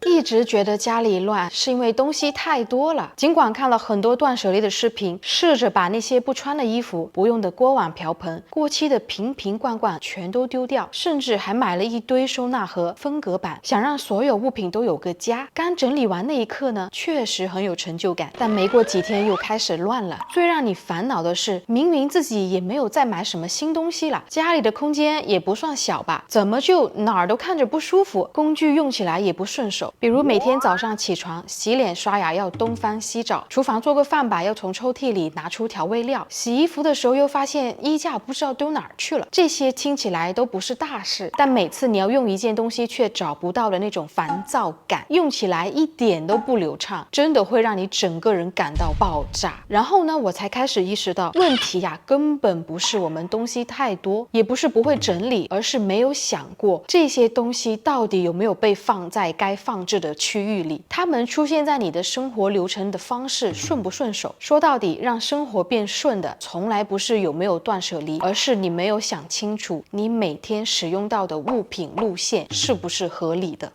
一直觉得家里乱是因为东西太多了，尽管看了很多断舍离的视频，试着把那些不穿的衣服、不用的锅碗瓢盆、过期的瓶瓶罐罐全都丢掉，甚至还买了一堆收纳盒、分隔板，想让所有物品都有个家。刚整理完那一刻呢，确实很有成就感，但没过几天又开始乱了。最让你烦恼的是，明明自己也没有再买什么新东西了，家里的空间也不算小吧，怎么就哪儿都看着不舒服，工具用起来也不顺手。比如每天早上起床洗脸刷牙要东翻西找，厨房做个饭吧要从抽屉里拿出调味料，洗衣服的时候又发现衣架不知道丢哪儿去了。这些听起来都不是大事，但每次你要用一件东西却找不到的那种烦躁感，用起来一点都不流畅，真的会让你整个人感到爆炸。然后呢，我才开始意识到问题呀，根本不是我们东西太多，也不是不会整理，而是没有想过这些东西到底有没有被放在该放置的区域里，它们出现在你的生活流程的方式顺不顺手。说到底，让生活变顺的从来不是有没有断舍离，而是你没有想清楚你每天使用到的物品路线是不是合理的。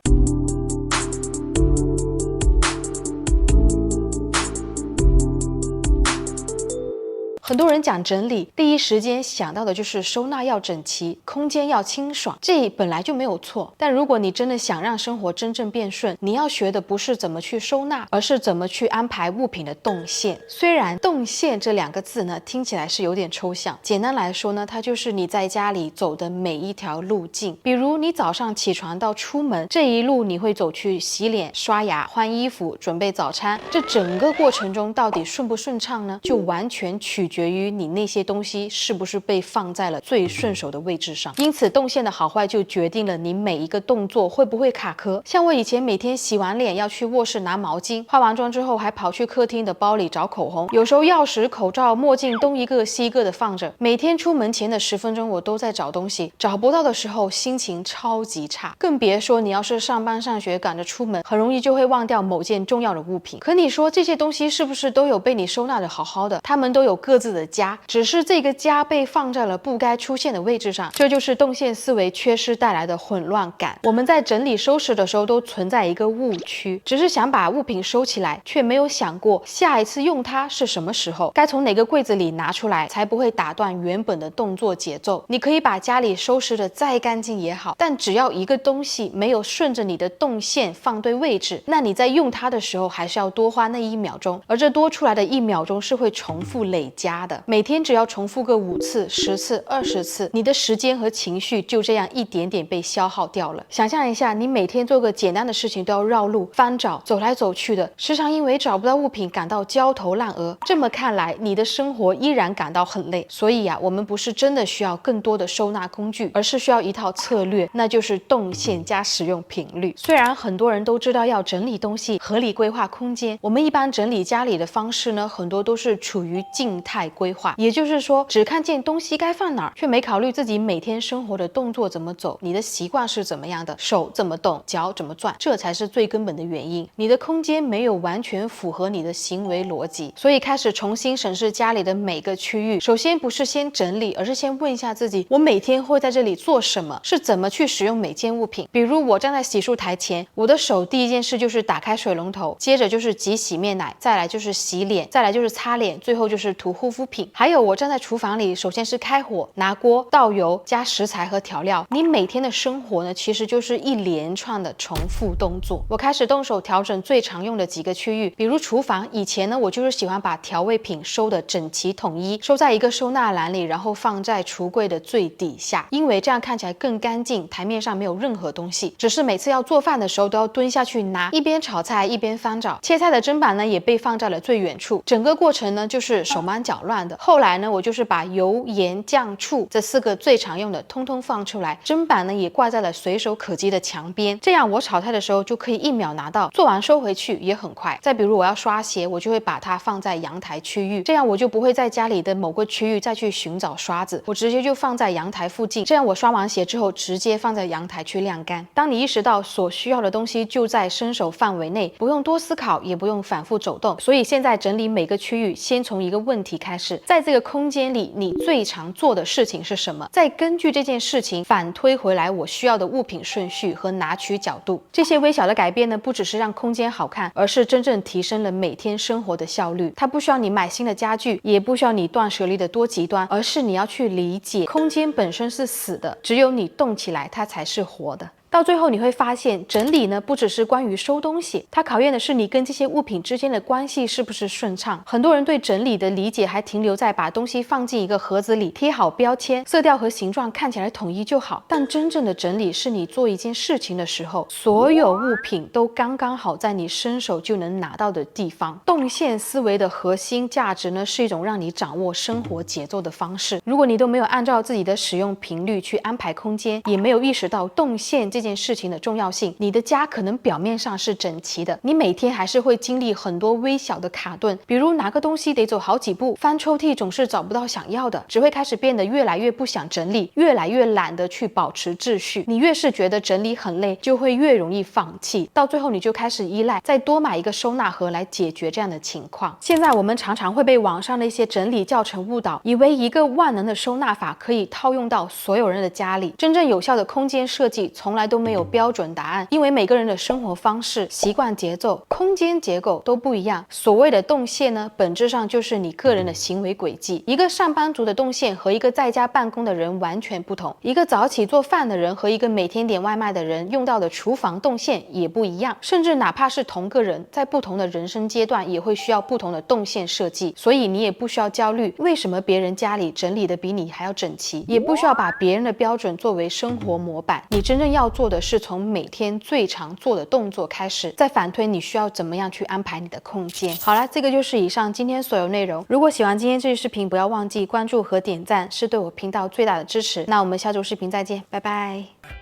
很多人讲整理，第一时间想到的就是收纳要整齐，空间要清爽，这本来就没有错。但如果你真的想让生活真正变顺，你要学的不是怎么去收纳，而是怎么去安排物品的动线。虽然动线这两个字呢，听起来是有点抽象，简单来说呢，它就是你在家里走的每一条路径。比如你早上起床到出门，这一路你会走去洗脸、刷牙、换衣服、准备早餐，这整个过程中到底顺不顺畅呢？就完全取决于你那些东西是不是被放在了最顺手的位置上。因此动线的好坏就决定了你每一个动作会不会卡壳。像我以前每天洗完脸要去卧室拿毛巾，化完妆之后还跑去客厅的包里找口红，有时候钥匙、口罩、墨镜东一个西一个的放着，每天出门前的10分钟我都在找东西，找不到的时候心情超级差，更别说你要是上班上学赶着出门，很容易就会忘掉某件重要的物品。可你说这些东西是不是都有被你收纳的好好的？它们都有各自的家，只是这个家被放在了不该出现的位置上，这就是动线思维缺失带来的混乱感。我们在整理收拾的时候都存在一个误区，只是想把物品收起来，却没有想过下一次用它是什么时候，该从哪个柜子里拿出来，才不会打断原本的动作节奏。你可以把家里收拾的再干净也好，但只要一个东西没有顺着你的动线放对位置，那你在用它的时候还是要多花那1秒钟，而这多出来的1秒钟是会重复累加的，每天只要重复个5次、10次、20次，你的时间和情绪就这样一点点被消耗掉了。想象一下，你每天做个简单的事情都要绕路、翻找、走来走去的，时常因为找不到物品感到焦头烂额，这么看来你的生活依然感到很累。所以我们不是真的需要更多的收纳工具，而是需要一套策略，那就是动线加使用频率。虽然很多人都知道要整理东西、合理规划空间，我们一般整理家里的方式呢，很多都是处于静态规划，也就是说只看见东西该放哪儿，却没考虑自己每天生活的动作怎么走，你的习惯是怎么样的，手怎么动，脚怎么转，这才是最根本的原因。你的空间没有完全符合你的行为逻辑，所以开始重新审视家里的每个区域。首先不是先整理，而是先问一下自己，我每天会在这里做什么，是怎么去使用每件物品。比如我站在洗漱台前，我的手第一件事就是打开水龙头，接着就是挤洗面奶，再来就是洗脸，再来就是擦脸，最后就是涂护肤品。还有我站在厨房里，首先是开火、拿锅、倒油、加食材和调料。你每天的生活呢，其实就是一连串的重复动作。我开始动手调整最常用的几个区域，比如厨房，以前呢我就是喜欢把调味品收的整齐统一，收在一个收纳篮里，然后放在橱柜的最底下，因为这样看起来更干净，台面上没有任何东西。只是每次要做饭的时候都要蹲下去拿，一边炒菜一边翻找，切菜的砧板呢也被放在了最远处，整个过程呢就是手忙脚乱的。后来呢我就是把油、盐、酱、醋这4个最常用的通通放出来，砧板呢也挂在了随手可及的墙边，这样我炒菜的时候就可以1秒拿到，做完收回去也很快。再比如我要刷鞋，我就会把它放在阳台区域，这样我就不会在家里的某个区域再去寻找刷子，我直接就放在阳台附近，这样我刷完鞋之后直接放在阳台去晾干。当你意识到所需要的东西就在伸手范围内，不用多思考，也不用反复走动，所以现在整理每个区域先从一个问题开开始，在这个空间里，你最常做的事情是什么？再根据这件事情反推回来我需要的物品顺序和拿取角度。这些微小的改变呢，不只是让空间好看，而是真正提升了每天生活的效率。它不需要你买新的家具，也不需要你断舍离的多极端，而是你要去理解，空间本身是死的，只有你动起来，它才是活的。到最后你会发现，整理呢不只是关于收东西，它考验的是你跟这些物品之间的关系是不是顺畅。很多人对整理的理解还停留在把东西放进一个盒子里，贴好标签，色调和形状看起来统一就好。但真正的整理是你做一件事情的时候，所有物品都刚刚好在你伸手就能拿到的地方。动线思维的核心价值呢，是一种让你掌握生活节奏的方式。如果你都没有按照自己的使用频率去安排空间，也没有意识到动线这件事情的重要性，你的家可能表面上是整齐的，你每天还是会经历很多微小的卡顿，比如拿个东西得走好几步，翻抽屉总是找不到想要的，只会开始变得越来越不想整理，越来越懒得去保持秩序。你越是觉得整理很累，就会越容易放弃，到最后你就开始依赖再多买一个收纳盒来解决这样的情况。现在我们常常会被网上的一些整理教程误导，以为一个万能的收纳法可以套用到所有人的家里。真正有效的空间设计从来都没有标准答案，因为每个人的生活方式、习惯节奏、空间结构都不一样。所谓的动线呢，本质上就是你个人的行为轨迹。一个上班族的动线和一个在家办公的人完全不同，一个早起做饭的人和一个每天点外卖的人用到的厨房动线也不一样。甚至哪怕是同个人，在不同的人生阶段也会需要不同的动线设计。所以你也不需要焦虑为什么别人家里整理的比你还要整齐，也不需要把别人的标准作为生活模板。你真正要做的是从每天最常做的动作开始，再反推你需要怎么样去安排你的空间。好了，这个就是以上今天所有内容。如果喜欢今天这期视频，不要忘记关注和点赞，是对我频道最大的支持。那我们下周视频再见，拜拜。